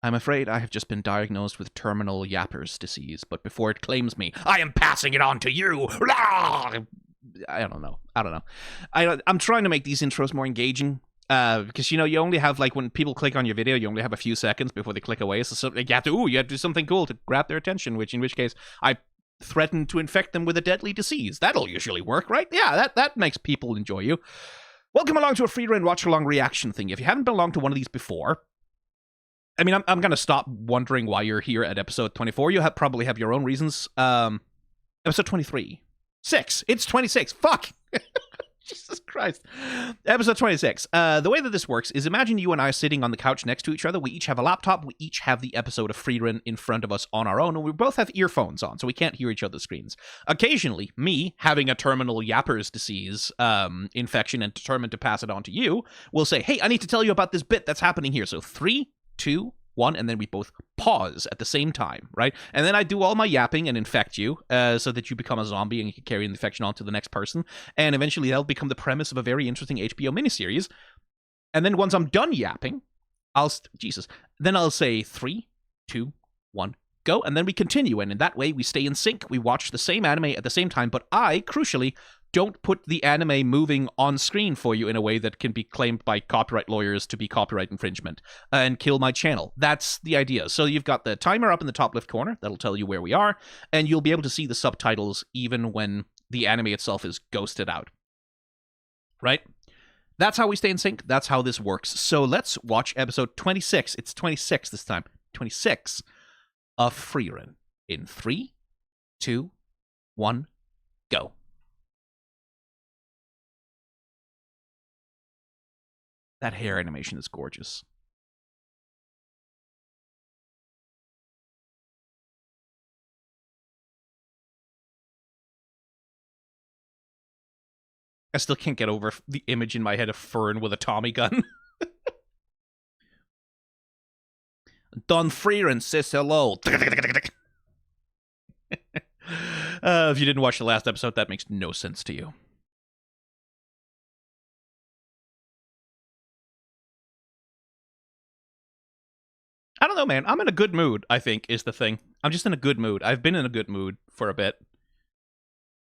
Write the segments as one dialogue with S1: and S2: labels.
S1: I'm afraid I have just been diagnosed with terminal Yapper's disease, but before it claims me, I am passing it on to you. I don't know. I'm trying to make these intros more engaging. Because, you know, you only have, like, when people click on your video, you only have a few seconds before they click away. So you have to do something cool to grab their attention, in which case I threaten to infect them with a deadly disease. That'll usually work, right? Yeah, that makes people enjoy you. Welcome along to a Frieren watch-along reaction thing. If you haven't been along to one of these before, I mean, I'm going to stop wondering why you're here at episode 24. You probably have your own reasons. Episode 23. 6. It's 26. Fuck! Jesus Christ. Episode 26. The way that this works is, imagine you and I sitting on the couch next to each other. We each have a laptop. We each have the episode of Frieren in front of us on our own, and we both have earphones on, so we can't hear each other's screens. Occasionally, me, having a terminal Yapper's disease infection and determined to pass it on to you, will say, hey, I need to tell you about this bit that's happening here. So 3, 2, 1, and then we both pause at the same time, right? And then I do all my yapping and infect you so that you become a zombie and you can carry the infection on to the next person. And eventually that'll become the premise of a very interesting HBO miniseries. And then once I'm done yapping, then I'll say 3, 2, 1, go. And then we continue. And in that way, we stay in sync. We watch the same anime at the same time. But I, crucially, don't put the anime moving on screen for you in a way that can be claimed by copyright lawyers to be copyright infringement and kill my channel. That's the idea. So you've got the timer up in the top left corner. That'll tell you where we are. And you'll be able to see the subtitles even when the anime itself is ghosted out. Right? That's how we stay in sync. That's how this works. So let's watch episode 26. It's 26 this time. 26 of Frieren. In 3, 2, 1, go. That hair animation is gorgeous. I still can't get over the image in my head of Frieren with a Tommy gun. Don Frieren says hello. If you didn't watch the last episode, that makes no sense to you. I don't know, man. I'm in a good mood, I think, is the thing. I'm just in a good mood. I've been in a good mood for a bit.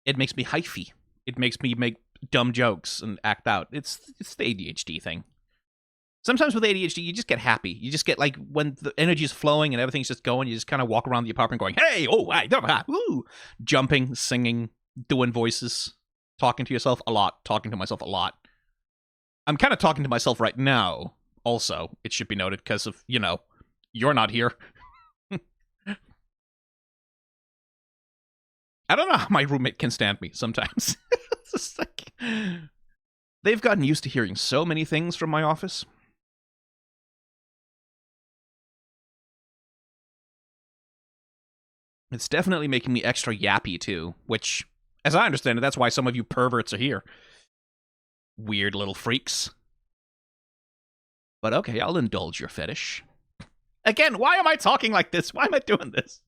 S1: It makes me hyphy. It makes me make dumb jokes and act out. It's the ADHD thing. Sometimes with ADHD, you just get happy. You just get, like, when the energy is flowing and everything's just going, you just kind of walk around the apartment going, hey, oh, I don't have, woo! Jumping, singing, doing voices, talking to yourself a lot, talking to myself a lot. I'm kind of talking to myself right now, also, it should be noted, because of, you know, you're not here. I don't know how my roommate can stand me sometimes. It's just like, they've gotten used to hearing so many things from my office. It's definitely making me extra yappy, too, which, as I understand it, that's why some of you perverts are here. Weird little freaks. But okay, I'll indulge your fetish. Again, why am I talking like this? Why am I doing this?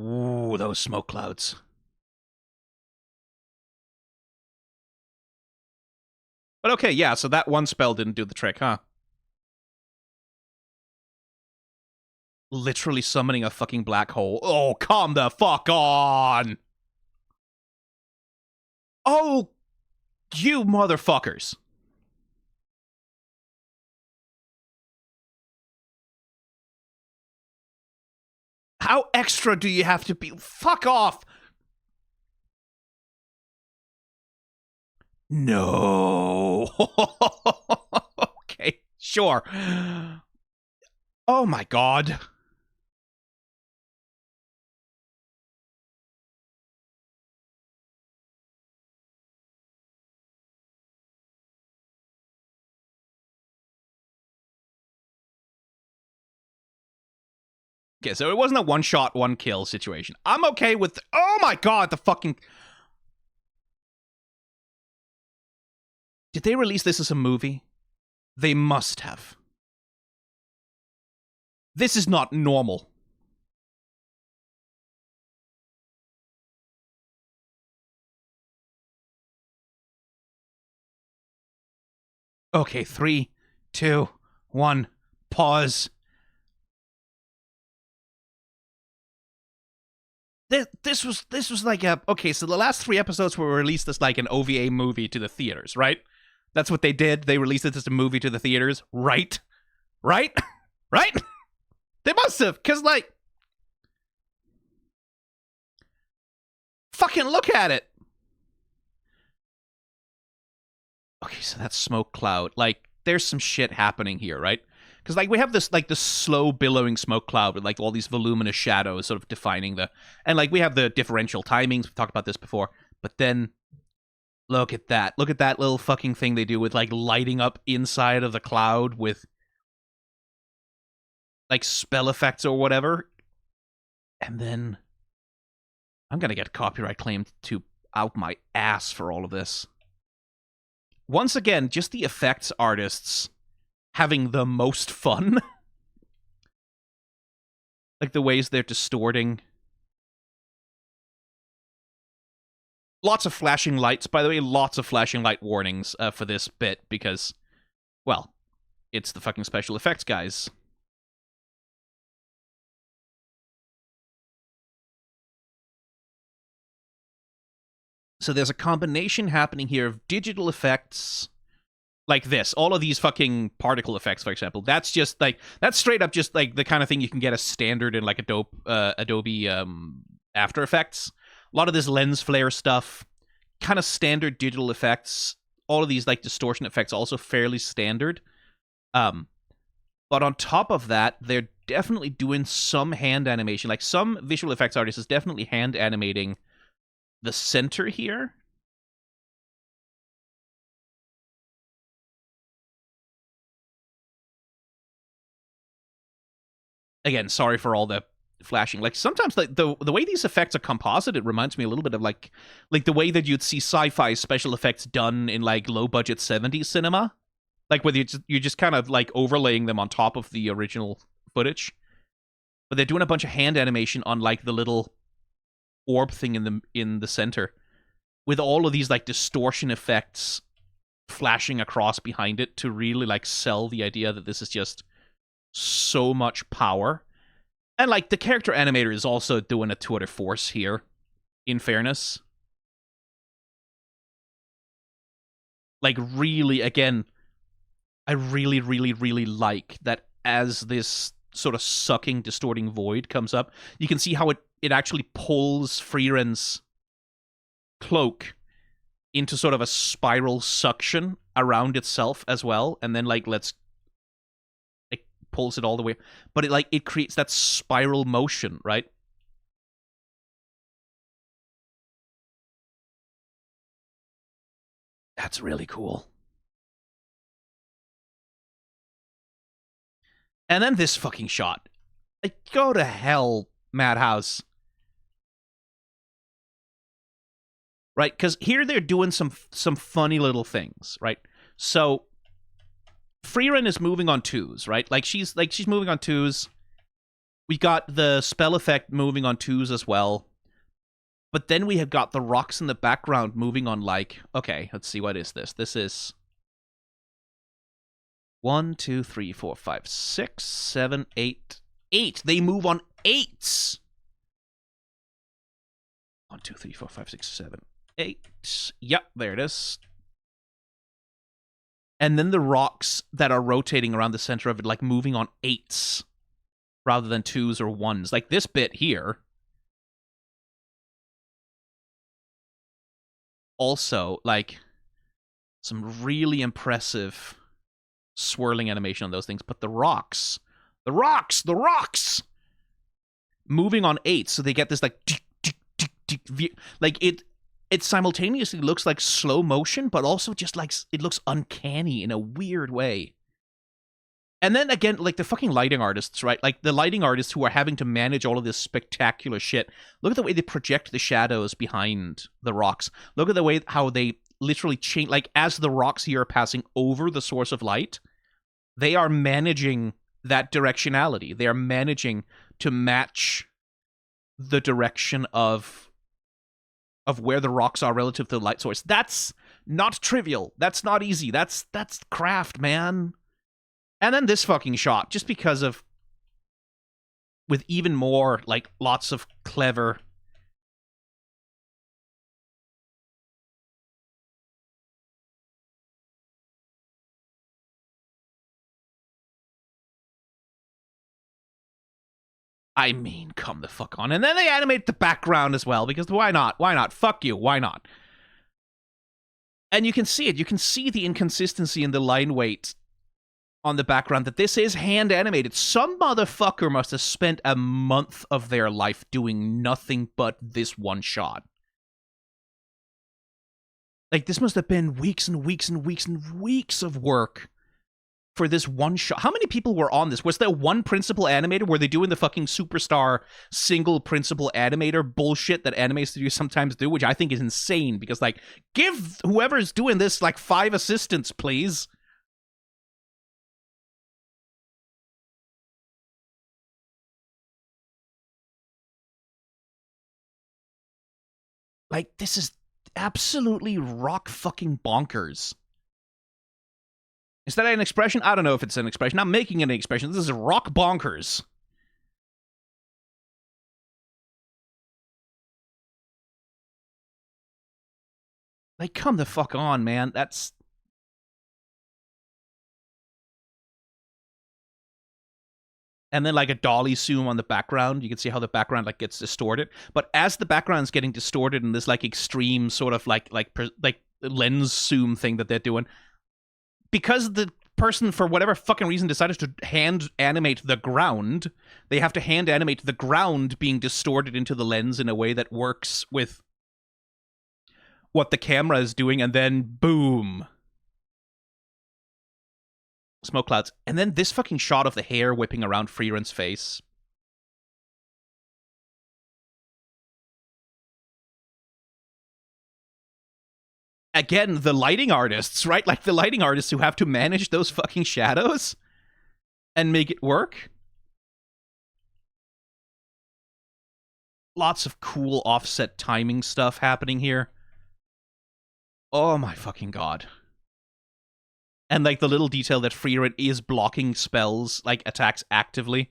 S1: Ooh, those smoke clouds. But okay, yeah, so that one spell didn't do the trick, huh? Literally summoning a fucking black hole. Oh, come the fuck on! Oh, you motherfuckers. How extra do you have to be? Fuck off! No. Okay, sure. Oh my god. Okay, so it wasn't a one-shot, one-kill situation. I'm okay with... Oh my god, the fucking... Did they release this as a movie? They must have. This is not normal. Okay, 3, 2, 1, pause. This was like a okay. So the last 3 episodes were released as like an OVA movie to the theaters, right? That's what they did. They released it as a movie to the theaters, right? Right? Right? They must have, cause like, fucking look at it. Okay, so that's smoke cloud. Like, there's some shit happening here, right? Because like we have this like the slow billowing smoke cloud with like all these voluminous shadows sort of defining the, and like we have the differential timings. We've talked about this before, but then look at that. Look at that little fucking thing they do with like lighting up inside of the cloud with like spell effects or whatever. And then I'm gonna get copyright claimed to out my ass for all of this. Once again, just the effects artists having the most fun. Like the ways they're distorting. Lots of flashing lights, by the way. Lots of flashing light warnings for this bit because, well, it's the fucking special effects guys. So there's a combination happening here of digital effects like this. All of these fucking particle effects, for example. That's just like, that's straight up just like the kind of thing you can get as standard in like Adobe After Effects. A lot of this lens flare stuff, kind of standard digital effects. All of these like distortion effects also fairly standard. But on top of that, they're definitely doing some hand animation. Like some visual effects artist is definitely hand animating the center here. Again, sorry for all the flashing. Like sometimes like the way these effects are composited reminds me a little bit of like the way that you'd see sci-fi special effects done in like low budget 70s cinema. Like where you're just kind of like overlaying them on top of the original footage. But they're doing a bunch of hand animation on like the little orb thing in the center with all of these like distortion effects flashing across behind it to really like sell the idea that this is just so much power. And like the character animator is also doing a tour de force here, in fairness. Like really, again, I really, really, really like that as this sort of sucking, distorting void comes up, you can see how it actually pulls Frieren's cloak into sort of a spiral suction around itself as well, and then like it pulls it all the way, but it creates that spiral motion, right? That's really cool. And then this fucking shot. Like, go to hell, Madhouse. Right? Because here they're doing some funny little things, right? So Frieren is moving on twos, right? She's moving on twos. We got the spell effect moving on twos as well. But then we have got the rocks in the background moving on like, okay, let's see, what is this? This is 1, 2, 3, 4, 5, 6, 7, 8. 8. They move on 8s. 1, 2, 3, 4, 5, 6, 7, 8. Yep, there it is. And then the rocks that are rotating around the center of it, like moving on 8s rather than 2s or 1s. Like this bit here. Also, like, some really impressive swirling animation on those things. But the rocks moving on 8, so they get this like it simultaneously looks like slow motion, but also just like it looks uncanny in a weird way. And then again, like the fucking lighting artists, right? Like the lighting artists who are having to manage all of this spectacular shit. Look at the way they project the shadows behind the rocks. Look at the way how they literally change, like as the rocks here are passing over the source of light, they are managing that directionality. They are managing to match the direction of where the rocks are relative to the light source. That's Not trivial. That's not easy. That's craft, man. And then this fucking shot, just because of, with even more, like, lots of clever... I mean, come the fuck on. And then they animate the background as well, because why not? Why not? Fuck you. Why not? And you can see it. You can see the inconsistency in the line weight on the background, that this is hand animated. Some motherfucker must have spent a month of their life doing nothing but this one shot. Like, this must have been weeks and weeks and weeks and weeks of work for this one shot. How many people were on this? Was there one principal animator? Were they doing the fucking superstar single principal animator bullshit that anime studios sometimes do, which I think is insane, because, like, give whoever's doing this, like, 5 assistants, please. Like, this is absolutely rock fucking bonkers. Is that an expression? I don't know if it's an expression. I'm making it an expression. This is rock bonkers. Like, come the fuck on, man. That's... And then, like, a dolly zoom on the background. You can see how the background, like, gets distorted. But as the background's getting distorted in this, like, extreme sort of, like lens zoom thing that they're doing, because the person, for whatever fucking reason, decided to hand animate the ground, they have to hand animate the ground being distorted into the lens in a way that works with what the camera is doing, and then, boom. Smoke clouds. And then this fucking shot of the hair whipping around Frieren's face. Again, the lighting artists, right? Like, the lighting artists who have to manage those fucking shadows and make it work. Lots of cool offset timing stuff happening here. Oh my fucking god. And, like, the little detail that Frieren is blocking spells, like, attacks actively.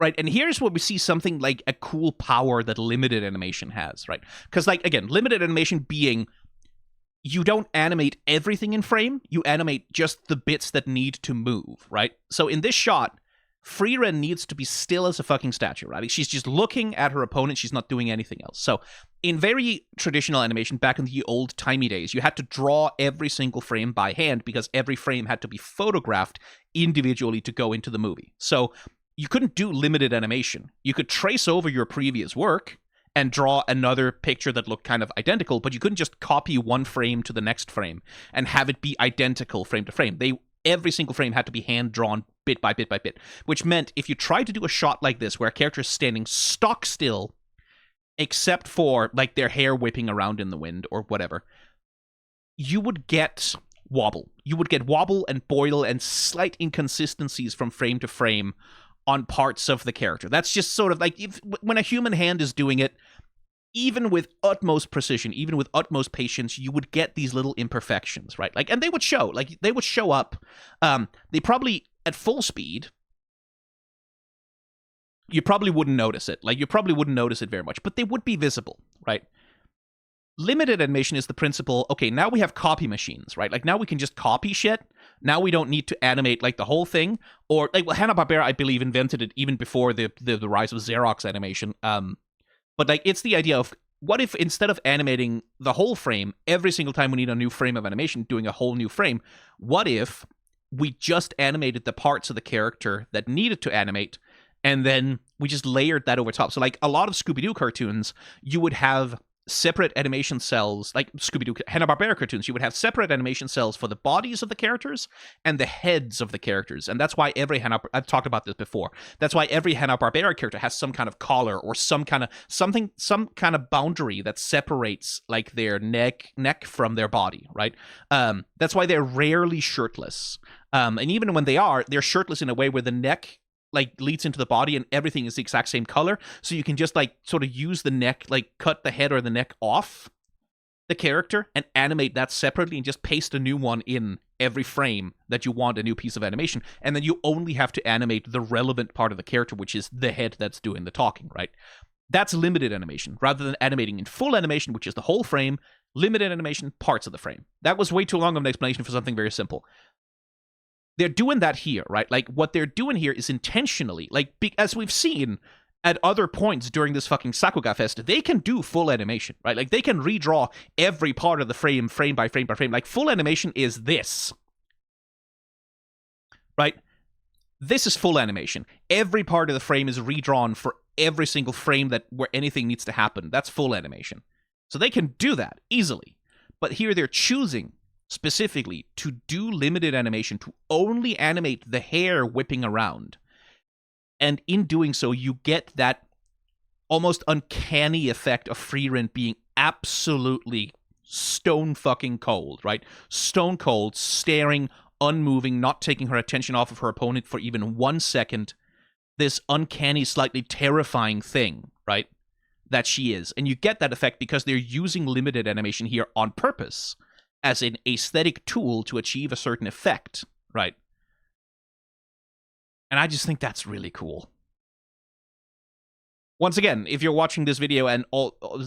S1: Right, and here's where we see something like a cool power that limited animation has, right? Because, like, again, limited animation being, you don't animate everything in frame, you animate just the bits that need to move, right? So in this shot, Frieren needs to be still as a fucking statue, right? She's just looking at her opponent, she's not doing anything else. So in very traditional animation, back in the old-timey days, you had to draw every single frame by hand because every frame had to be photographed individually to go into the movie. So you couldn't do limited animation. You could trace over your previous work and draw another picture that looked kind of identical, but you couldn't just copy one frame to the next frame and have it be identical frame to frame. Every single frame had to be hand-drawn bit by bit by bit, which meant if you tried to do a shot like this where a character is standing stock still, except for, like, their hair whipping around in the wind or whatever, you would get wobble. You would get wobble and boil and slight inconsistencies from frame to frame on parts of the character. That's just sort of like, when a human hand is doing it, even with utmost precision, even with utmost patience, you would get these little imperfections, right? Like, and they would show. Like, they would show up. They probably, at full speed, you probably wouldn't notice it. Like, you probably wouldn't notice it very much, but they would be visible, right? Limited animation is the principle, okay, now we have copy machines, right? Like, now we can just copy shit. Now we don't need to animate, like, the whole thing. Or, like, well, Hanna-Barbera, I believe, invented it even before the rise of Xerox animation. But, like, it's the idea of, what if instead of animating the whole frame, every single time we need a new frame of animation, doing a whole new frame, what if we just animated the parts of the character that needed to animate, and then we just layered that over top? So, like, a lot of Scooby-Doo cartoons, you would have separate animation cells, like Scooby-Doo, Hanna-Barbera cartoons, you would have separate animation cells for the bodies of the characters and the heads of the characters. And that's why I've talked about this before. That's why every Hanna-Barbera character has some kind of collar or some kind of boundary that separates, like, their neck from their body, right? That's why they're rarely shirtless. And even when they are, they're shirtless in a way where the neck like leads into the body and everything is the exact same color, so you can just like sort of use the neck, like cut the head or the neck off the character and animate that separately and just paste a new one in every frame that you want a new piece of animation, and then you only have to animate the relevant part of the character, which is the head that's doing the talking, right? That's limited animation, rather than animating in full animation, which is the whole frame, limited animation, parts of the frame. That was way too long of an explanation for something very simple. They're doing that here, right? Like, what they're doing here is intentionally, like, as we've seen at other points during this fucking Sakuga Fest, they can do full animation, right? Like, they can redraw every part of the frame, frame by frame by frame. Like, full animation is this, right? This is full animation. Every part of the frame is redrawn for every single frame that where anything needs to happen. That's full animation. So they can do that easily. But here they're choosing specifically to do limited animation, to only animate the hair whipping around. And in doing so, you get that almost uncanny effect of Frieren being absolutely stone fucking cold, right? Stone cold, staring, unmoving, not taking her attention off of her opponent for even 1 second. This uncanny, slightly terrifying thing, right? That she is. And you get that effect because they're using limited animation here on purpose as an aesthetic tool to achieve a certain effect, right? And I just think that's really cool. Once again, if you're watching this video and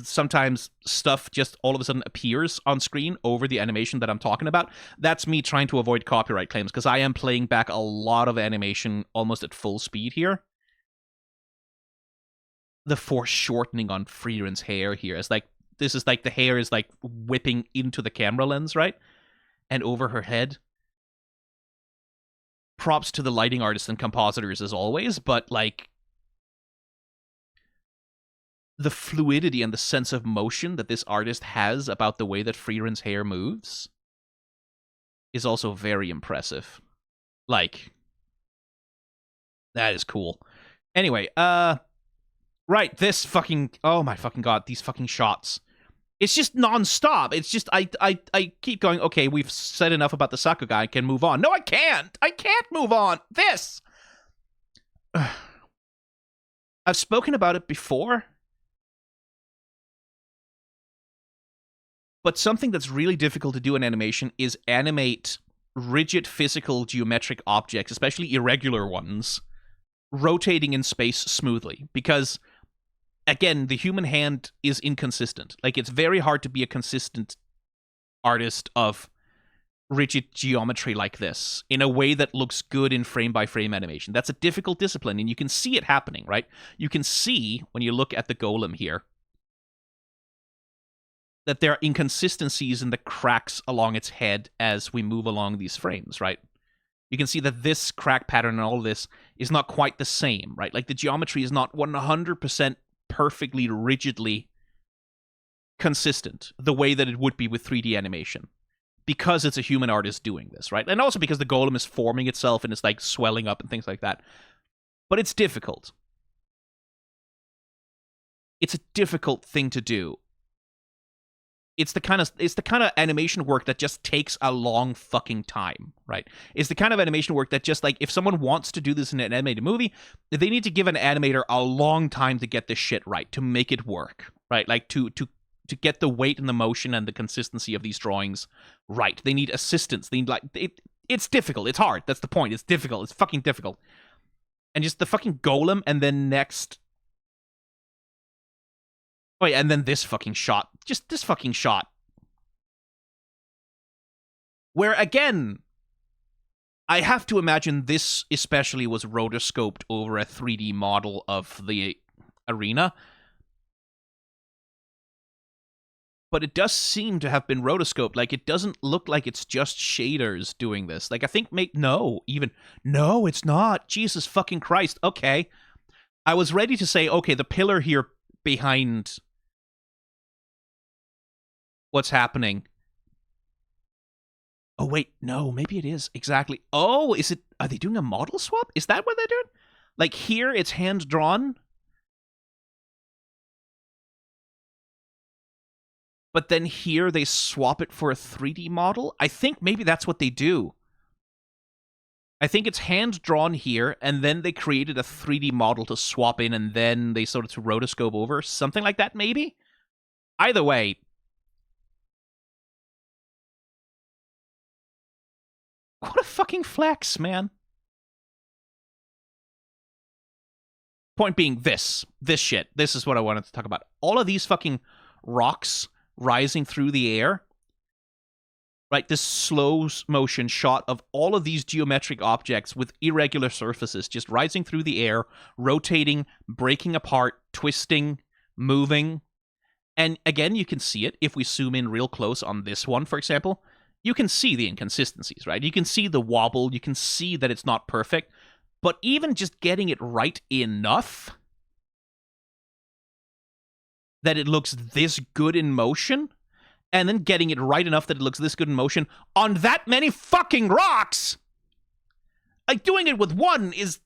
S1: sometimes stuff just all of a sudden appears on screen over the animation that I'm talking about, that's me trying to avoid copyright claims, because I am playing back a lot of animation almost at full speed here. The foreshortening on Frieren's hair here is like, this is like the hair is like whipping into the camera lens, right? And over her head. Props to the lighting artists and compositors as always, but like the fluidity and the sense of motion that this artist has about the way that Frieren's hair moves is also very impressive. Like, that is cool. Anyway, right, this fucking, oh my fucking god, these fucking shots. It's just non-stop. It's just, I keep going, okay, we've said enough about the Sakuga, I can move on. No, I can't! I can't move on! This! I've spoken about it before, but something that's really difficult to do in animation is animate rigid physical geometric objects, especially irregular ones, rotating in space smoothly. Because, again, the human hand is inconsistent. Like, it's very hard to be a consistent artist of rigid geometry like this in a way that looks good in frame-by-frame animation. That's a difficult discipline, and you can see it happening, right? You can see, when you look at the golem here, that there are inconsistencies in the cracks along its head as we move along these frames, right? You can see that this crack pattern and all this is not quite the same, right? Like, the geometry is not 100% perfectly, rigidly consistent the way that it would be with 3D animation, because it's a human artist doing this, right? And also because the golem is forming itself and it's, like, swelling up and things like that. But it's difficult. It's a difficult thing to do. It's the kind of animation work that just takes a long fucking time, right? It's the kind of animation work that just, like, if someone wants to do this in an animated movie, they need to give an animator a long time to get this shit right, to make it work, right? Like, to get the weight and the motion and the consistency of these drawings right. They need assistance. They need, like, it's difficult. It's hard. That's the point. It's difficult. It's fucking difficult. And just the fucking golem, and then next... Oh, yeah, and then this fucking shot. Just this fucking shot. Where, again, I have to imagine this especially was rotoscoped over a 3D model of the arena. But it does seem to have been rotoscoped. Like, it doesn't look like it's just shaders doing this. Like, I think, no, it's not. Jesus fucking Christ. Okay. I was ready to say, okay, the pillar here behind what's happening. Oh, wait, no, maybe it is. Exactly. Oh, is it, are they doing a model swap? Is that what they're doing? Like, here, it's hand-drawn. But then here, they swap it for a 3D model? I think maybe that's what they do. I think it's hand drawn here, and then they created a 3D model to swap in, and then they sort of to rotoscope over, something like that, maybe. Either way, what a fucking flex, man. Point being, this shit. This is what I wanted to talk about. All of these fucking rocks rising through the air, right? This slow motion shot of all of these geometric objects with irregular surfaces just rising through the air, rotating, breaking apart, twisting, moving. And again, you can see it if we zoom in real close on this one, for example. You can see the inconsistencies, right? You can see the wobble. You can see that it's not perfect. But even just getting it right enough that it looks this good in motion, and then getting it right enough that it looks this good in motion on that many fucking rocks, like doing it with one is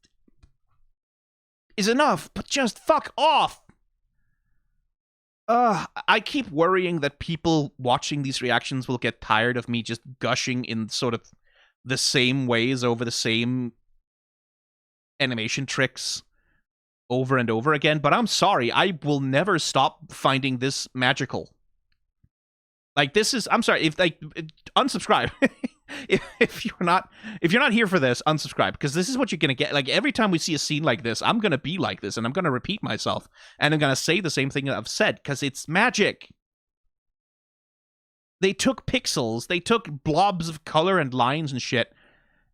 S1: enough, but just fuck off. I keep worrying that people watching these reactions will get tired of me just gushing in sort of the same ways over the same animation tricks over and over again, but I'm sorry, I will never stop finding this magical. Like, this is, I'm sorry, if like unsubscribe. if you're not here for this, unsubscribe, because this is what you're gonna get. Like, every time we see a scene like this, I'm gonna be like this, and I'm gonna repeat myself, and I'm gonna say the same thing that I've said, because it's magic. They took pixels, they took blobs of color and lines and shit,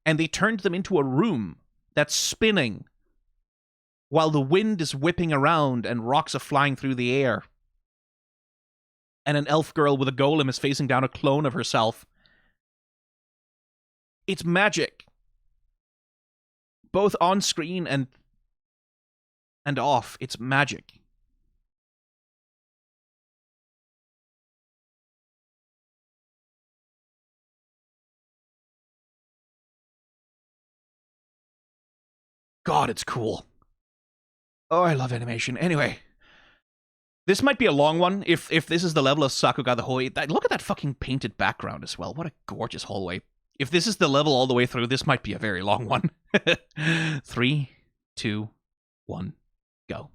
S1: and they turned them into a room that's spinning while the wind is whipping around and rocks are flying through the air. And an elf girl with a golem is facing down a clone of herself. It's magic. Both on screen and off. It's magic. God, it's cool. Oh, I love animation. Anyway, this might be a long one. If this is the level of Sakuga the Hoi, look at that fucking painted background as well. What a gorgeous hallway. If this is the level all the way through, this might be a very long one. 3, 2, 1, go.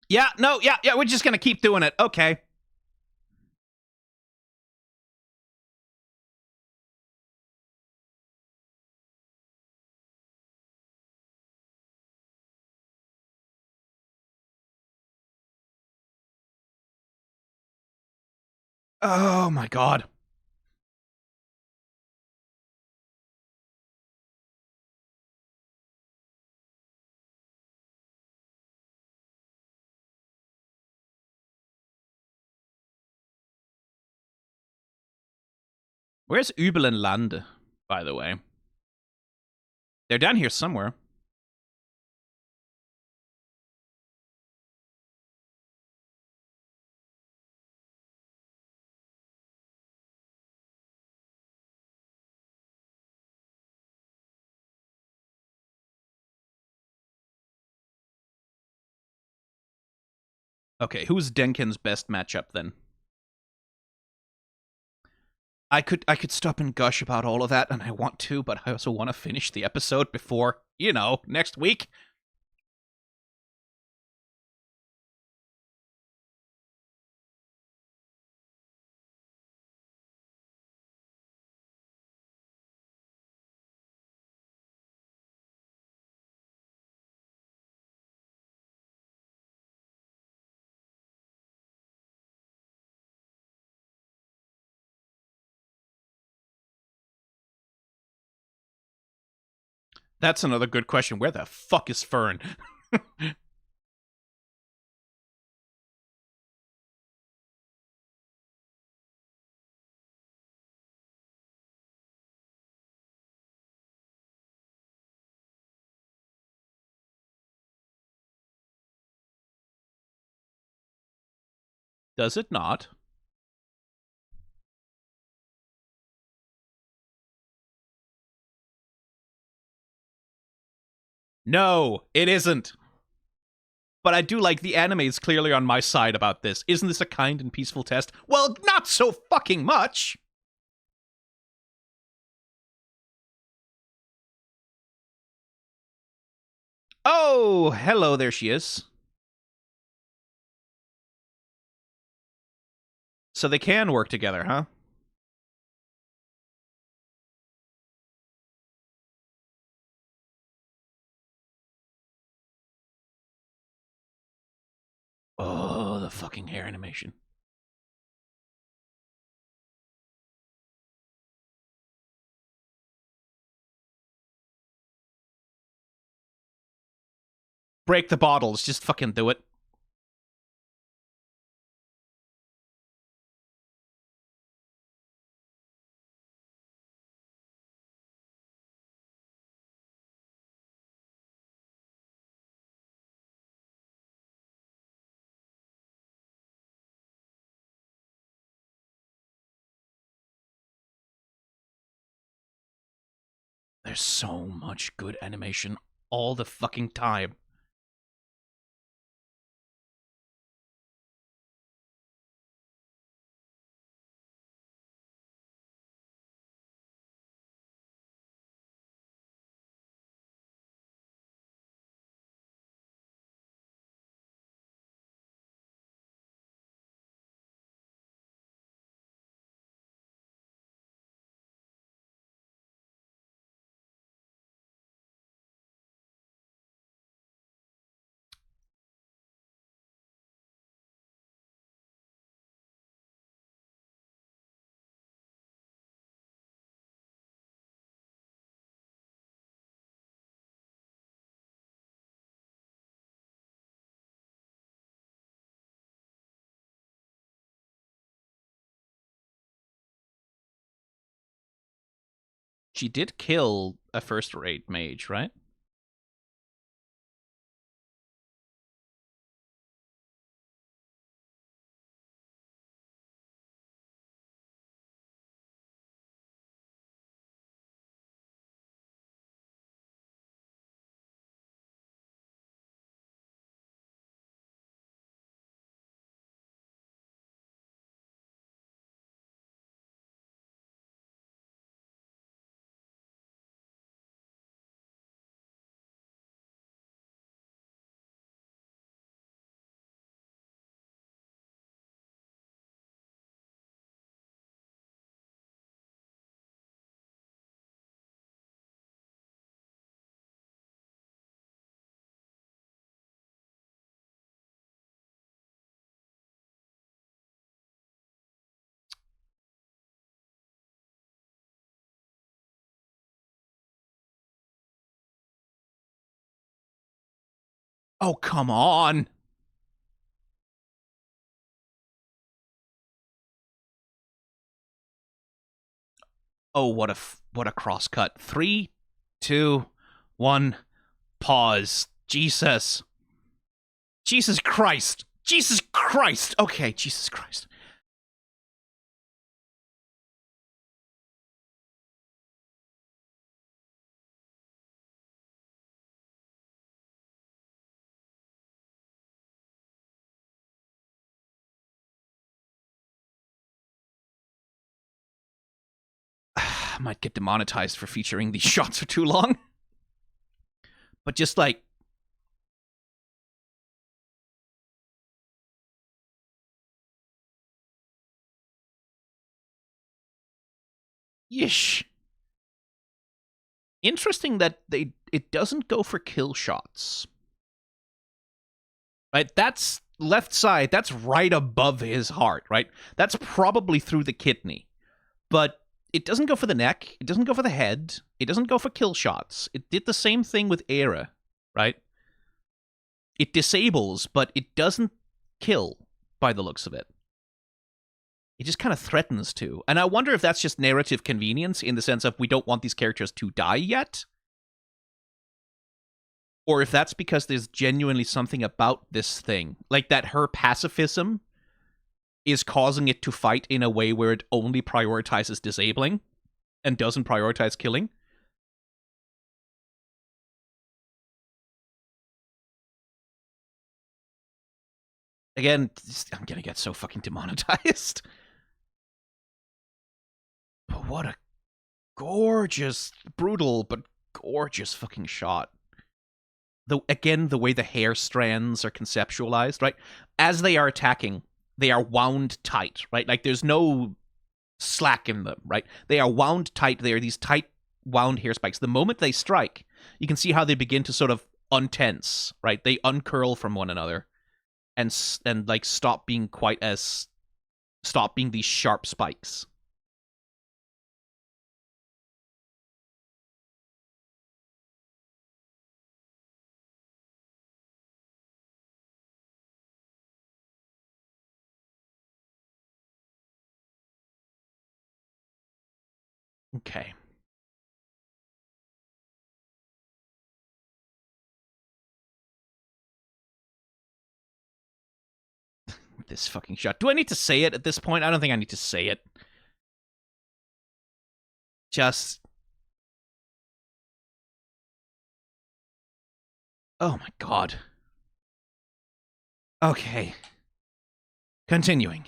S1: Yeah, no, yeah, we're just gonna keep doing it. Okay. Oh my god. Where's Übelen Land, by the way? They're down here somewhere. Okay, who's Denkin's best matchup then? I could stop and gush about all of that, and I want to, but I also want to finish the episode before, next week. That's another good question. Where the fuck is Frieren? Does it not? No, it isn't. But I do like the anime is clearly on my side about this. Isn't this a kind and peaceful test? Well, not so fucking much. Oh, hello, there she is. So they can work together, huh? Oh, the fucking hair animation. Break the bottles, just fucking do it. There's so much good animation all the fucking time. She did kill a first-rate mage, right? Oh, come on. Oh, what a cross cut. 3, 2, 1, pause. Jesus. Jesus Christ. Jesus Christ. Okay, Jesus Christ. I might get demonetized for featuring these shots for too long. But just like, yish. Interesting that it doesn't go for kill shots. Right? That's left side. That's right above his heart, right? That's probably through the kidney. But it doesn't go for the neck. It doesn't go for the head. It doesn't go for kill shots. It did the same thing with Era, right? It disables, but it doesn't kill by the looks of it. It just kind of threatens to. And I wonder if that's just narrative convenience in the sense of we don't want these characters to die yet. Or if that's because there's genuinely something about this thing. Like that her pacifism is causing it to fight in a way where it only prioritizes disabling and doesn't prioritize killing. Again, I'm gonna get so fucking demonetized. But what a gorgeous, brutal, but gorgeous fucking shot. Again, the way the hair strands are conceptualized, right? As they are attacking, they are wound tight, right? Like there's no slack in them, right? They are wound tight. They are these tight wound hair spikes. The moment they strike, you can see how they begin to sort of untense, right? They uncurl from one another and like stop being these sharp spikes. Okay. This fucking shot. Do I need to say it at this point? I don't think I need to say it. Just... Oh my god. Okay. Continuing.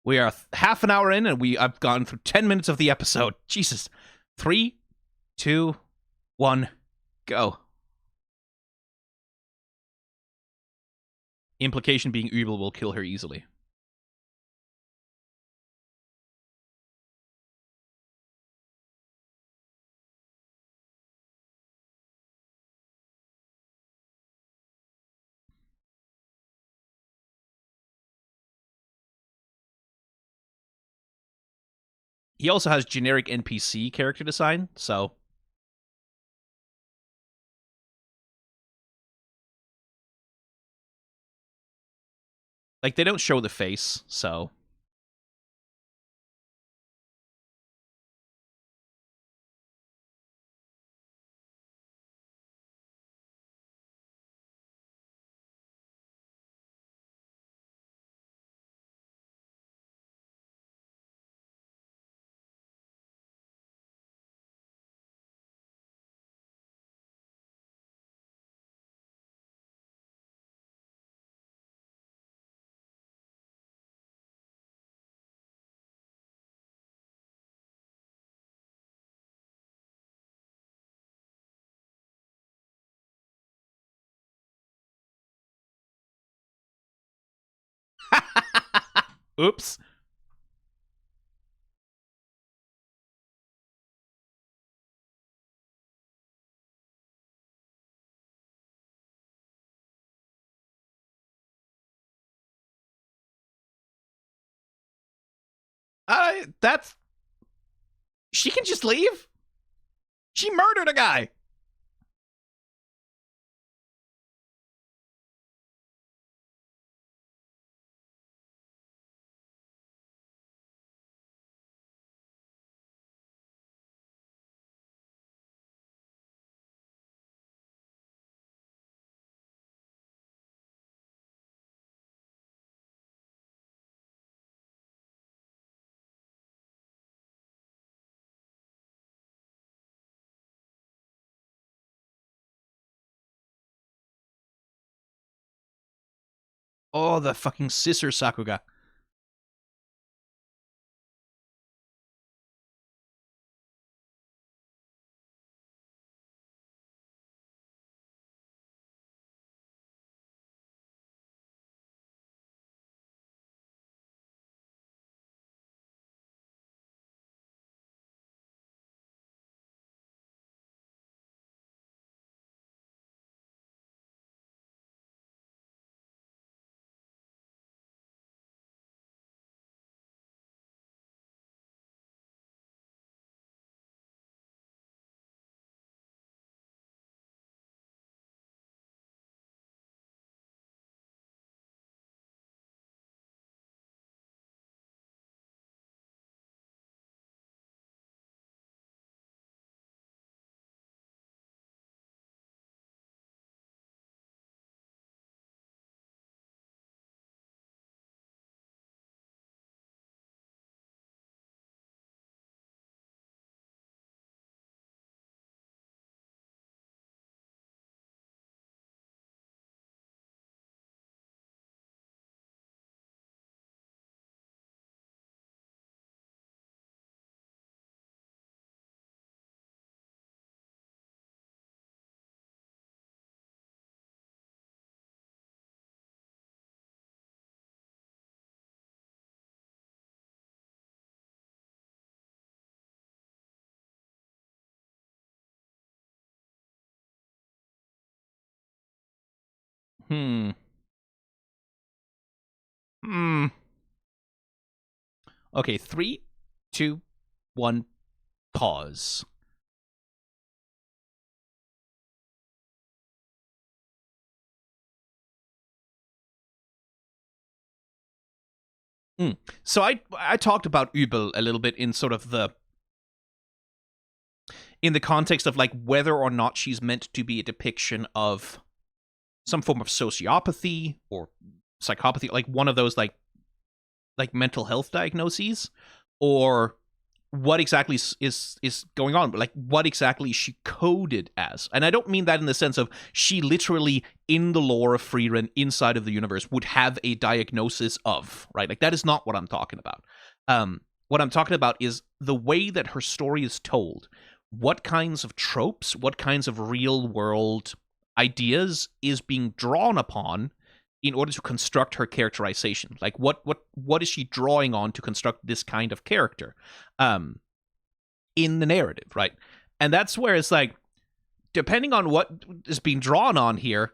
S1: We are half an hour in, and I've gone through 10 minutes of the episode. Jesus. 3, 2, 1, go. Implication being evil will kill her easily. He also has generic NPC character design, so... Like, they don't show the face, so... Oops. That's... She can just leave? She murdered a guy! Oh, the fucking scissor Sakuga. Hmm. Hmm. Okay, three, two, one, pause. Hmm. So I talked about Übel a little bit in sort of the context of like whether or not she's meant to be a depiction of some form of sociopathy or psychopathy, like one of those like mental health diagnoses, or what exactly is going on, like what exactly is she coded as. And I don't mean that in the sense of she literally in the lore of Frieren inside of the universe would have a diagnosis of, right? Like that is not what I'm talking about. What I'm talking about is the way that her story is told. What kinds of tropes, what kinds of real world ideas is being drawn upon in order to construct her characterization. Like what is she drawing on to construct this kind of character um in the narrative, right? And that's where it's like, depending on what is being drawn on here,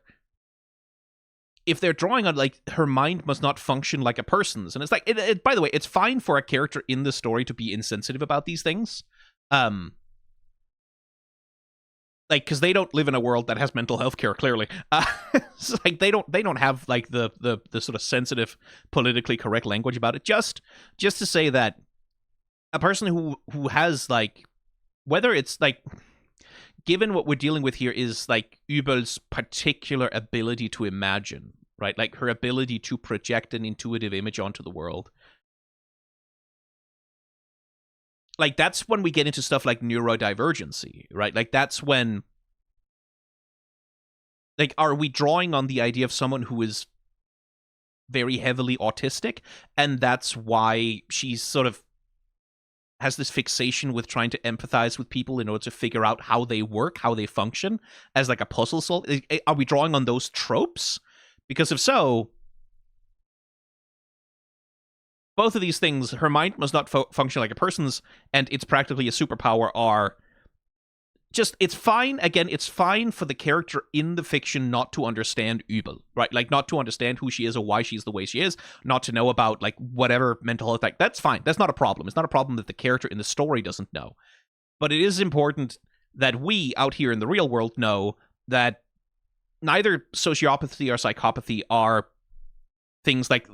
S1: if they're drawing on like her mind must not function like a person's, and it's like by the way, it's fine for a character in the story to be insensitive about these things, um like because they don't live in a world that has mental health care clearly. It's like they don't have like the sort of sensitive politically correct language about it, just to say that a person who has like, whether it's like, given what we're dealing with here is like Übel's particular ability to imagine, right? Like her ability to project an intuitive image onto the world. Like that's when we get into stuff like neurodivergency, right? Like that's when, like, are we drawing on the idea of someone who is very heavily autistic, and that's why she's sort of has this fixation with trying to empathize with people in order to figure out how they work, how they function as like a puzzle solve? Are we drawing on those tropes? Because if so, both of these things, her mind must not function like a person's, and it's practically a superpower, are just, it's fine. Again, it's fine for the character in the fiction not to understand Übel, right? Like not to understand who she is or why she's the way she is, not to know about like whatever mental health. Like that's fine. That's not a problem. It's not a problem that the character in the story doesn't know. But it is important that we out here in the real world know that neither sociopathy or psychopathy are things like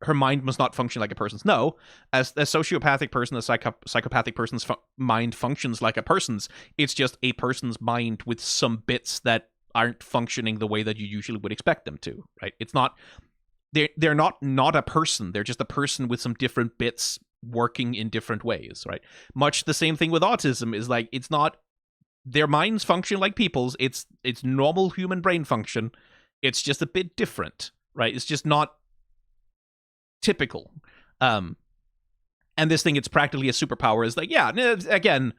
S1: her mind must not function like a person's. No, as a sociopathic person, a psychopathic person's mind functions like a person's. It's just a person's mind with some bits that aren't functioning the way that you usually would expect them to. Right? It's not, they're not a person. They're just a person with some different bits working in different ways. Right? Much the same thing with autism is like, it's not, their minds function like people's. It's normal human brain function. It's just a bit different. Right? It's just not typical. Um, and this thing, it's practically a superpower. Is like, yeah, again,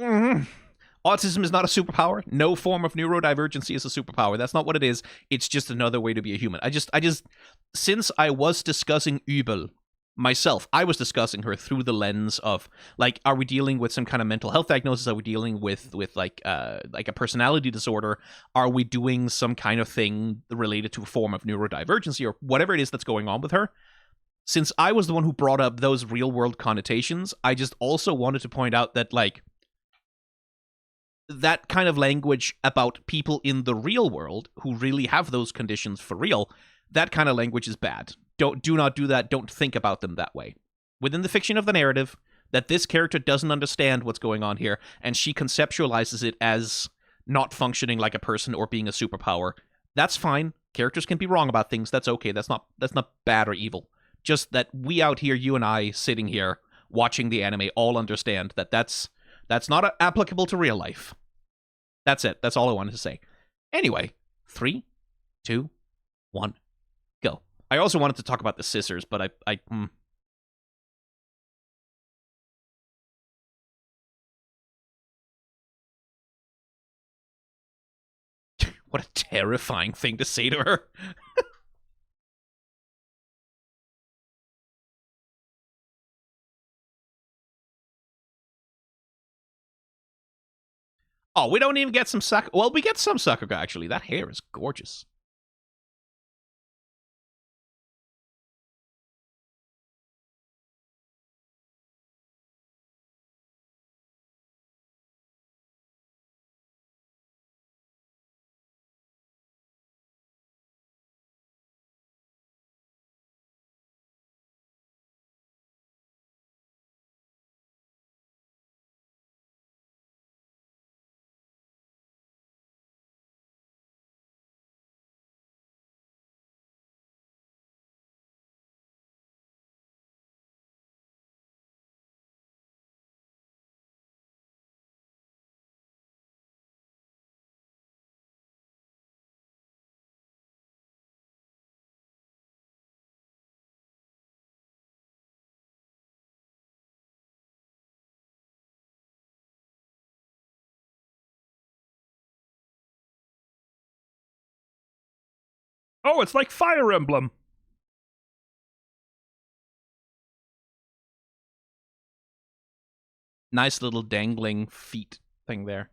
S1: autism is not a superpower. No form of neurodivergency is a superpower. That's not what it is. It's just another way to be a human. I just, since I was discussing Übel myself, I was discussing her through the lens of like, are we dealing with some kind of mental health diagnosis? Are we dealing with like a personality disorder? Are we doing some kind of thing related to a form of neurodivergency or whatever it is that's going on with her? Since I was the one who brought up those real world connotations, I just also wanted to point out that like that kind of language about people in the real world who really have those conditions for real, that kind of language is bad. Do not do that. Don't think about them that way. Within the fiction of the narrative, that this character doesn't understand what's going on here, and she conceptualizes it as not functioning like a person or being a superpower. That's fine. Characters can be wrong about things. That's okay. That's not bad or evil. Just that we out here, you and I sitting here watching the anime, all understand that that's not applicable to real life. That's it. That's all I wanted to say. Anyway, 3, 2, 1, go. I also wanted to talk about the scissors, but what a terrifying thing to say to her. Oh, we don't even get some Sakura. Well, we get some Sakura, actually. That hair is gorgeous. Oh, it's like Fire Emblem. Nice little dangling feet thing there.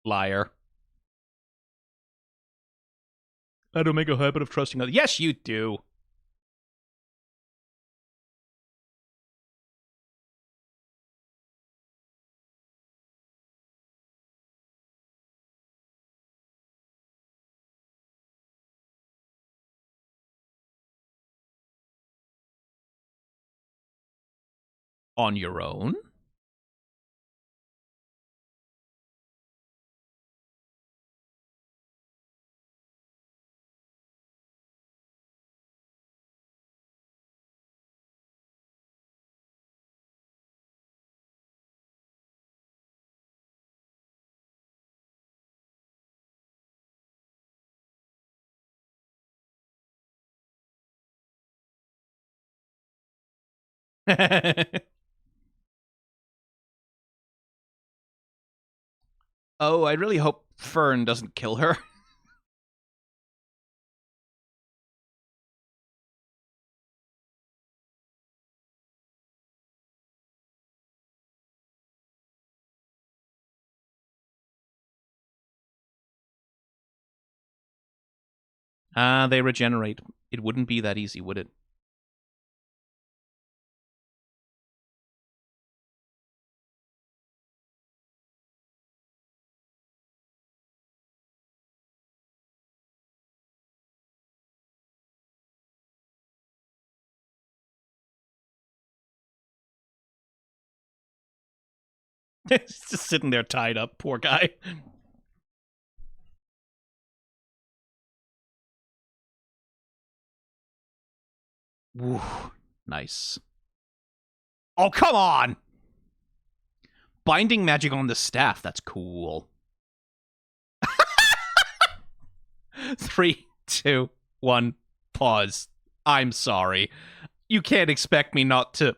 S1: Liar. I don't make a habit of trusting others. Yes, you do. On your own? Oh, I really hope Fern doesn't kill her. They regenerate. It wouldn't be that easy, would it? He's just sitting there tied up, poor guy. Woo, nice. Oh, come on! Binding magic on the staff, that's cool. 3, 2, 1, pause. I'm sorry. You can't expect me not to.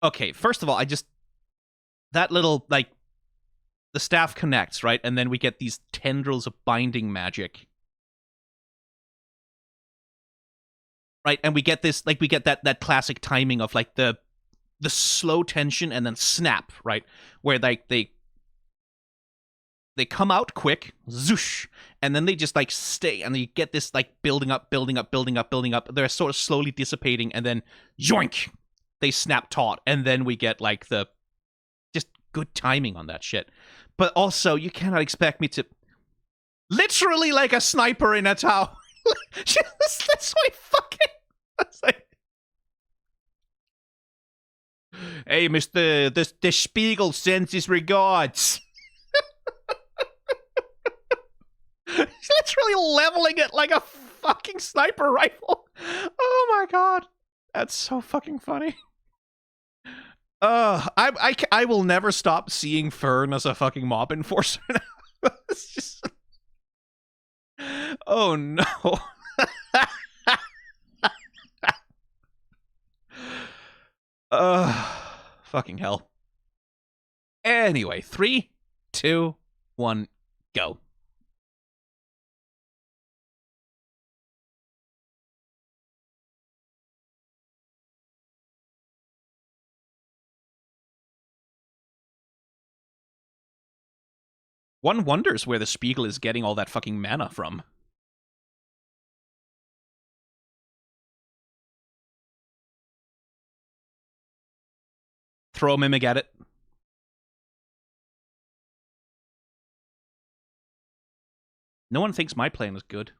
S1: Okay, first of all, that little, like, the staff connects, right? And then we get these tendrils of binding magic. Right? And we get this, like, we get that classic timing of, like, the slow tension and then snap, right? Where, like, they come out quick, zoosh, and then they just, like, stay, and you get this, like, building up, building up, building up, building up. They're sort of slowly dissipating, and then, yoink! They snap taut, and then we get, like, the just good timing on that shit. But also, you cannot expect me to literally like a sniper in a tower. That's my fucking. That's like, hey, Mister, the Spiegel sends his regards. Literally leveling it like a fucking sniper rifle. Oh my god, that's so fucking funny. I will never stop seeing Fern as a fucking mob enforcer now. It's just... Oh no. Fucking hell. Anyway, 3, 2, 1, go. One wonders where the Spiegel is getting all that fucking mana from. Throw a mimic at it. No one thinks my plan is good.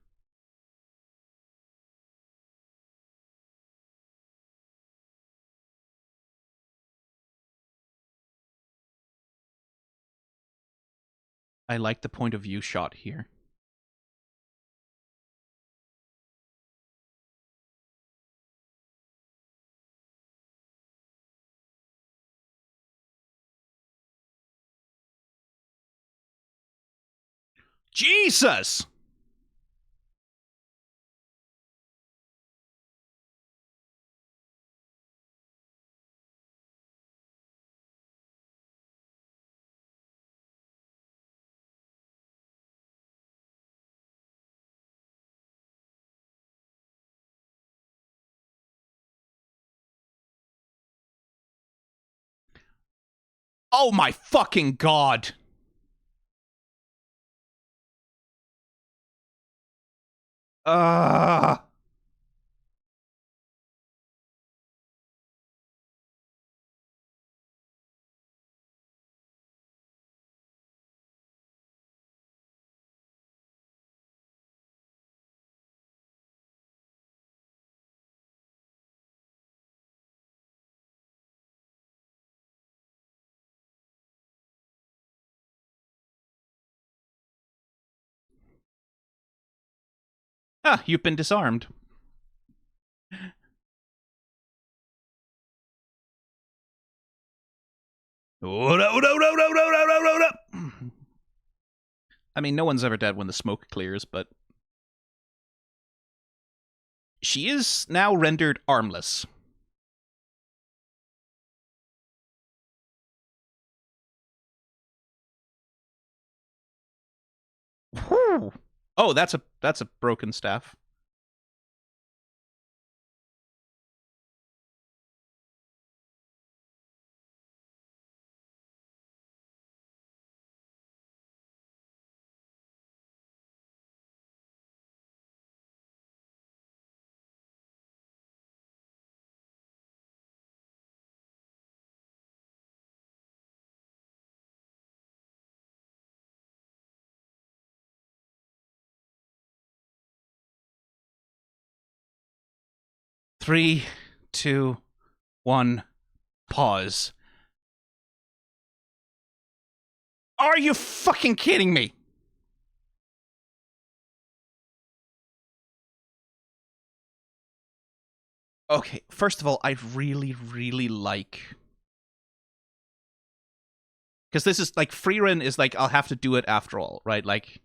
S1: I like the point of view shot here. Jesus! Oh my fucking god. Uh you've been disarmed. I mean, no one's ever dead when the smoke clears, but she is now rendered armless. Whew. Oh, that's a broken staff. Three, two, one, pause. Are you fucking kidding me? Okay, first of all, I really, really like... Because this is, like, Frieren is like, I'll have to do it after all, right? Like...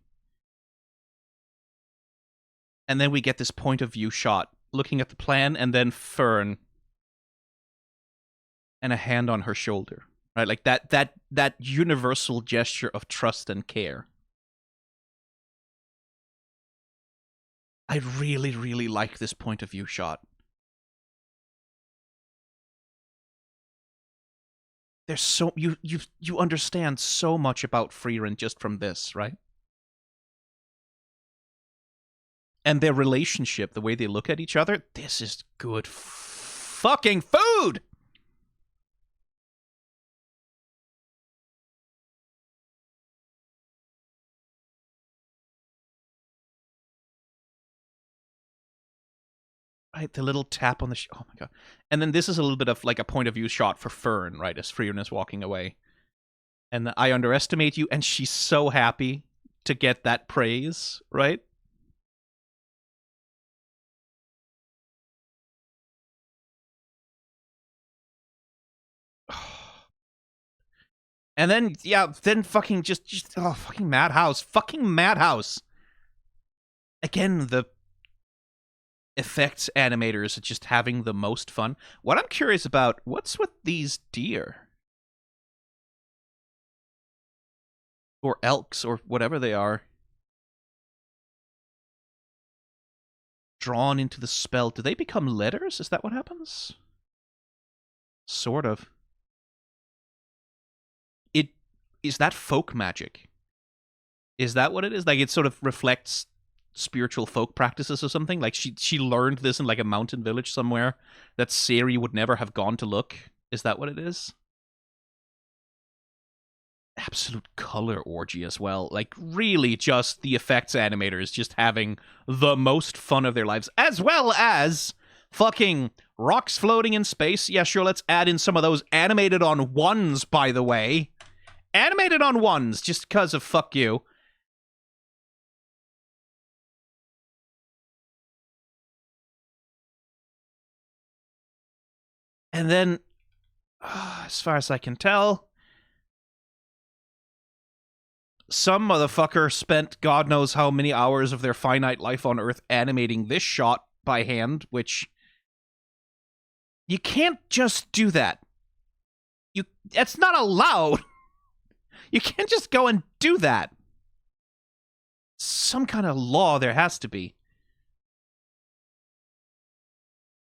S1: And then we get this point of view shot, looking at the plan, and then Fern... and a hand on her shoulder, right? Like, that universal gesture of trust and care. I really, really like this point of view shot. There's so you understand so much about Frieren just from this, right? And their relationship, the way they look at each other, this is good fucking food. Right, the little tap on the oh my god. And then this is a little bit of like a point of view shot for Fern, right, as Frieren is walking away. And I underestimate you, and she's so happy to get that praise, right? And then, yeah, then fucking just oh, fucking Madhouse. Fucking Madhouse. Again, the effects animators are just having the most fun. What I'm curious about, what's with these deer? Or elks, or whatever they are. Drawn into the spell. Do they become letters? Is that what happens? Sort of. It is that folk magic? Is that what it is? Like, it sort of reflects spiritual folk practices or something? Like, she learned this in like a mountain village somewhere that Sari would never have gone to look? Is that what it is? Absolute color orgy as well. Like, really just the effects animators just having the most fun of their lives, as well as fucking rocks floating in space. Yeah, sure, let's add in some of those animated on ones, by the way. Animated on ones, just because of fuck you. And then, as far as I can tell, some motherfucker spent God knows how many hours of their finite life on Earth animating this shot by hand, which you can't just do that. It's not allowed. You can't just go and do that. Some kind of law there has to be.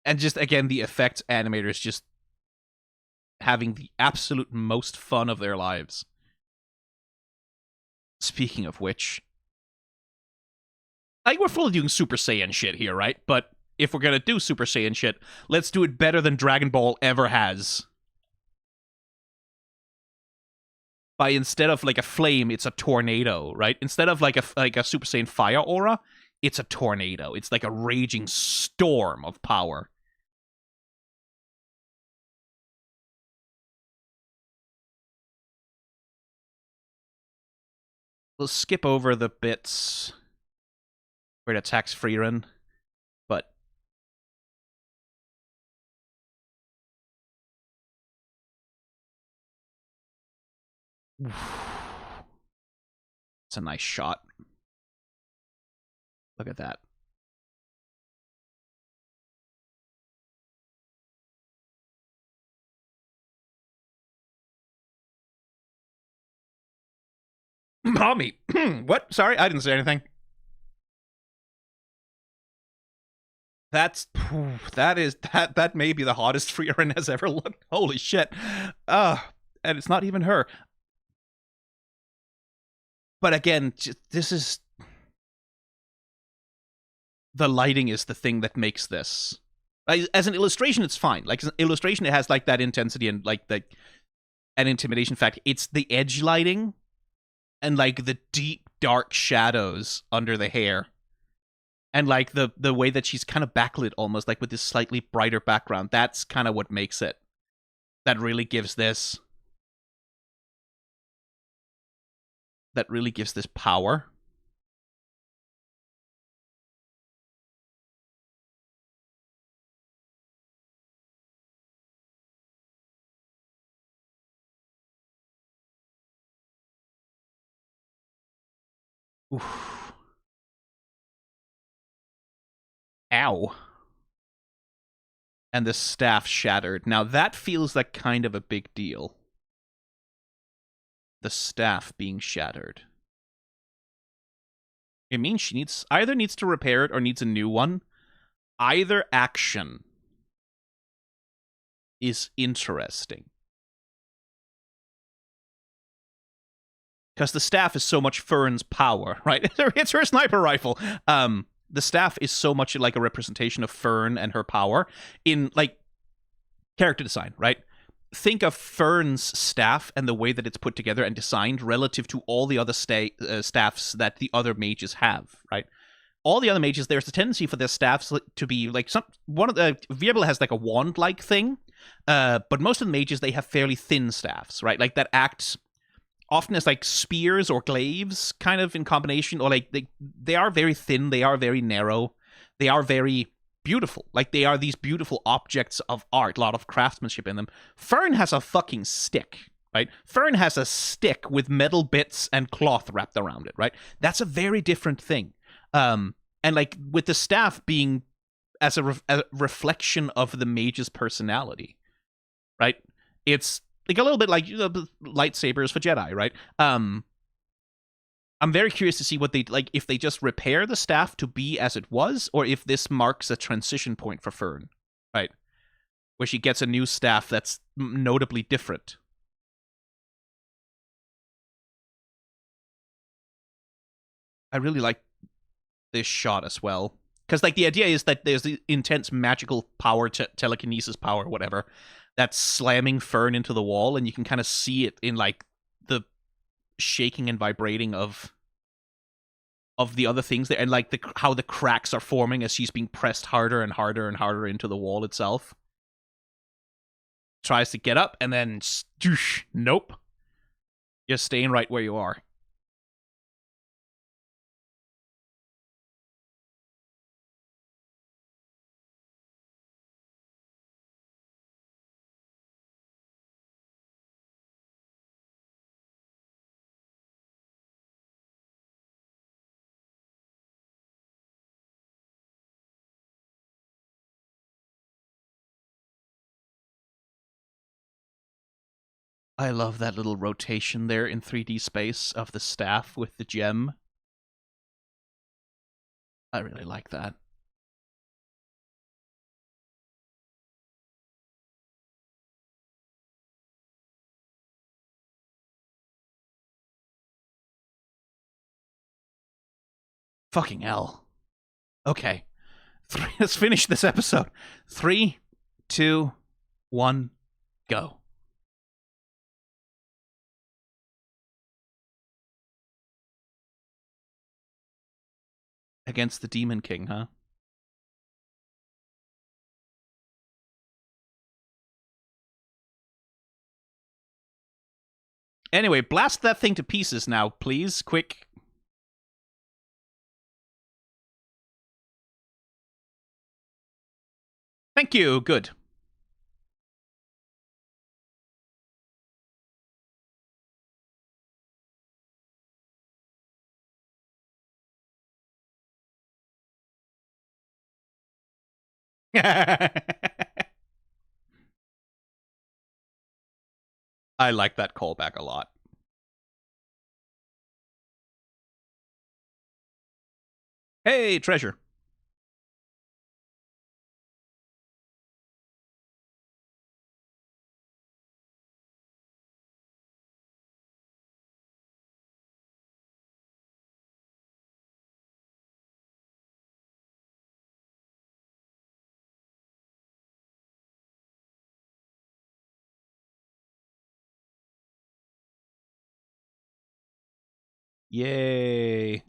S1: And just, again, the effects animators just having the absolute most fun of their lives. Speaking of which, like, we're fully doing Super Saiyan shit here, right? But if we're gonna do Super Saiyan shit, let's do it better than Dragon Ball ever has. By instead of like a flame, it's a tornado, right? Instead of like a Super Saiyan fire aura, it's a tornado. It's like a raging storm of power. We'll skip over the bits where it attacks Frieren, but it's a nice shot. Look at that. Mommy, what? Sorry, I didn't say anything. That may be the hottest Frieren has ever looked. Holy shit. And it's not even her. But again, this is... The lighting is the thing that makes this. As an illustration, it's fine. Like, as an illustration, it has, like, that intensity and, like, an intimidation fact. It's the edge lighting and, like, the deep, dark shadows under the hair. And, like, the way that she's kind of backlit almost, like, with this slightly brighter background. That's kind of what makes it. That really gives this... That really gives this power. Oof. Ow. And the staff shattered. Now, that feels like kind of a big deal. The staff being shattered. It means she either needs to repair it or needs a new one. Either action is interesting. Because the staff is so much Fern's power, right? It's her sniper rifle. The staff is so much like a representation of Fern and her power in, like, character design, right? Think of Fern's staff and the way that it's put together and designed relative to all the other staffs that the other mages have, right? All the other mages, there's a tendency for their staffs to be like one of the Viable has like a wand-like thing, but most of the mages, they have fairly thin staffs, right? Like that acts often as like spears or glaives, kind of in combination, or like they are very thin, they are very narrow, they are very beautiful. Like, they are these beautiful objects of art, a lot of craftsmanship in them. Fern has a fucking stick, right? Fern has a stick with metal bits and cloth wrapped around it, right? That's a very different thing. And like with the staff being as a reflection of the mage's personality, right? It's like a little bit like, you know, lightsabers for Jedi, right? I'm very curious to see what they, like, if they just repair the staff to be as it was, or if this marks a transition point for Fern, right? Where she gets a new staff that's notably different. I really like this shot as well. Because, like, the idea is that there's the intense magical power, telekinesis power, whatever, that's slamming Fern into the wall, and you can kind of see it in, like, the shaking and vibrating of the other things there, and like how the cracks are forming as she's being pressed harder and harder and harder into the wall itself. Tries to get up and then stoosh, nope. You're staying right where you are. I love that little rotation there in 3D space of the staff with the gem. I really like that. Fucking hell. Okay. Let's finish this episode. 3, 2, 1, go. Against the Demon King, huh? Anyway, blast that thing to pieces now, please. Quick. Thank you. Good. I like that callback a lot. Hey, treasure. Yay.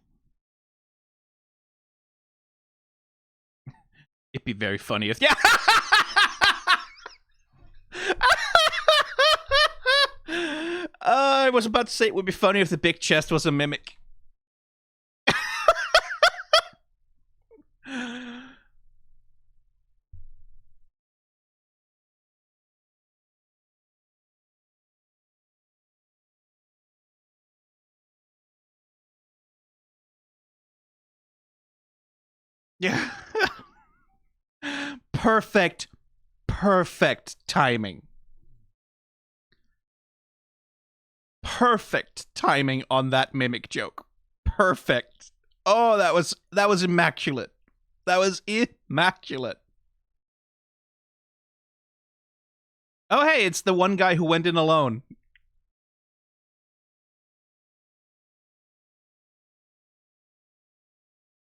S1: It'd be very funny if... Yeah! I was about to say it would be funny if the big chest was a mimic. Yeah. Perfect timing. Perfect timing on that mimic joke. Perfect. Oh, that was immaculate. That was immaculate. Oh, hey, it's the one guy who went in alone.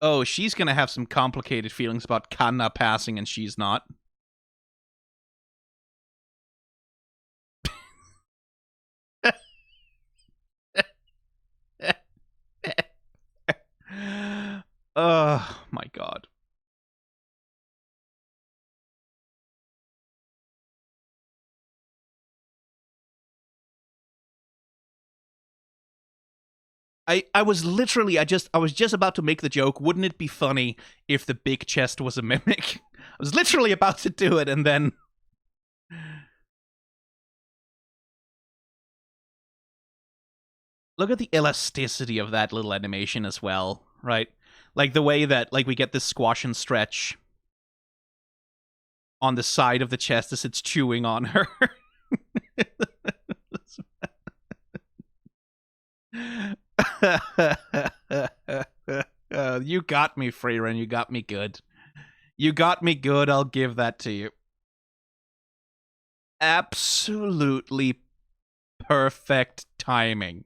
S1: Oh, she's gonna have some complicated feelings about Kanna passing and she's not. Oh my god. I was literally I was just about to make the joke, wouldn't it be funny if the big chest was a mimic? I was literally about to do it and then look at the elasticity of that little animation as well, right? Like the way that like we get this squash and stretch on the side of the chest as it's chewing on her. You got me, Frieren. You got me good. You got me good. I'll give that to you. Absolutely perfect timing.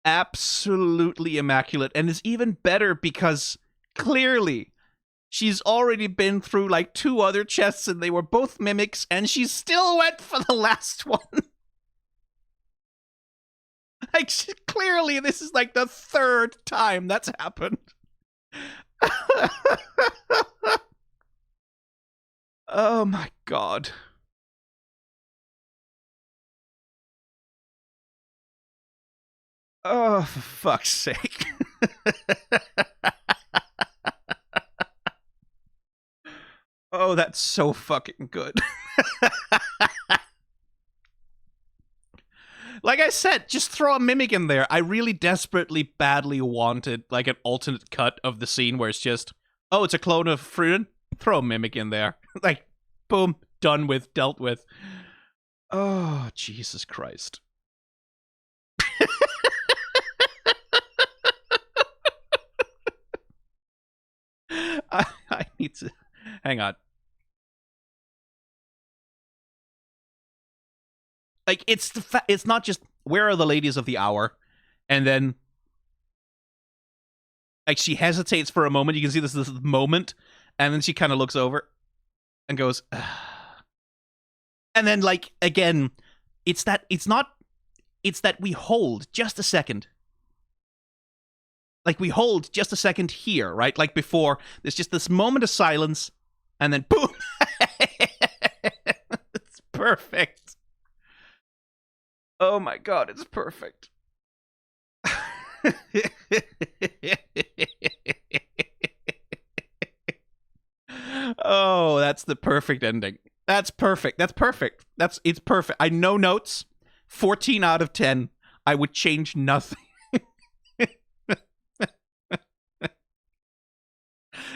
S1: Absolutely immaculate. And it's even better because clearly she's already been through like 2 other chests and they were both mimics and she still went for the last one. Like, clearly this is like the 3rd time that's happened. Oh my god. Oh, for fuck's sake. Oh, that's so fucking good. Like I said, just throw a mimic in there. I really desperately, badly wanted like an alternate cut of the scene where it's just, oh, it's a clone of Frieren. Throw a mimic in there. Like, boom, done with, dealt with. Oh, Jesus Christ. I need to... Hang on. Like, it's it's not just, where are the ladies of the hour? And then Like, she hesitates for a moment. You can see this moment, and then she kind of looks over and goes, and then, like, again, it's that we hold just a second. Like, we hold just a second here, right? Like before, there's just this moment of silence, and then boom! It's perfect. Oh my god, it's perfect. Oh, that's the perfect ending. That's perfect. That's perfect. It's perfect. I know notes. 14 out of 10. I would change nothing.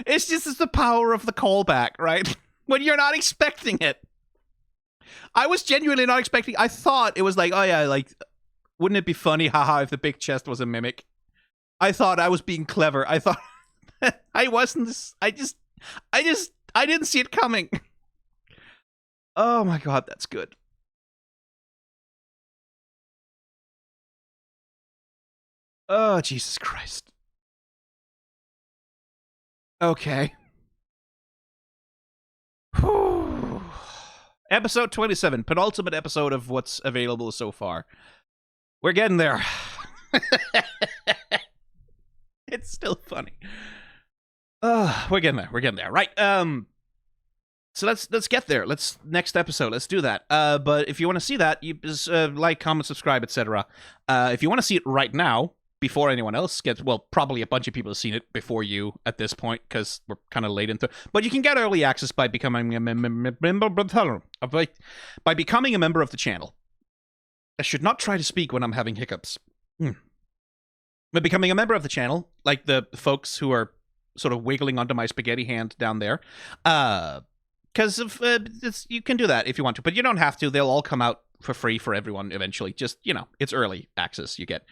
S1: It's just the power of the callback, right? When you're not expecting it. I was genuinely not expecting. I thought it was like, oh yeah, like, wouldn't it be funny, haha, if the big chest was a mimic? I thought I was being clever. I thought I wasn't. I didn't see it coming. Oh my god, that's good. Oh, Jesus Christ. Okay. Whew. Episode 27, penultimate episode of what's available so far. We're getting there. It's still funny. We're getting there. We're getting there. Right. So let's get there. Next episode. Let's do that. But if you want to see that, you just like, comment, subscribe, etc. If you want to see it right now, before anyone else gets, well, probably a bunch of people have seen it before you at this point because we're kind of late into. But you can get early access by becoming a member of the channel. I should not try to speak when I'm having hiccups. But becoming a member of the channel, like the folks who are sort of wiggling onto my spaghetti hand down there, because of you can do that if you want to, but you don't have to. They'll all come out for free for everyone eventually. Just, it's early access you get.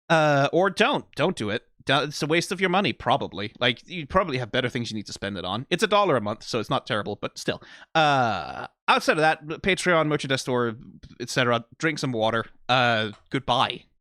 S1: Or don't do it. It's a waste of your money, probably. Like, you probably have better things you need to spend it on. It's $1 a month, so it's not terrible, but still. Outside of that, Patreon, merchandise store, etc. Drink some water. Goodbye.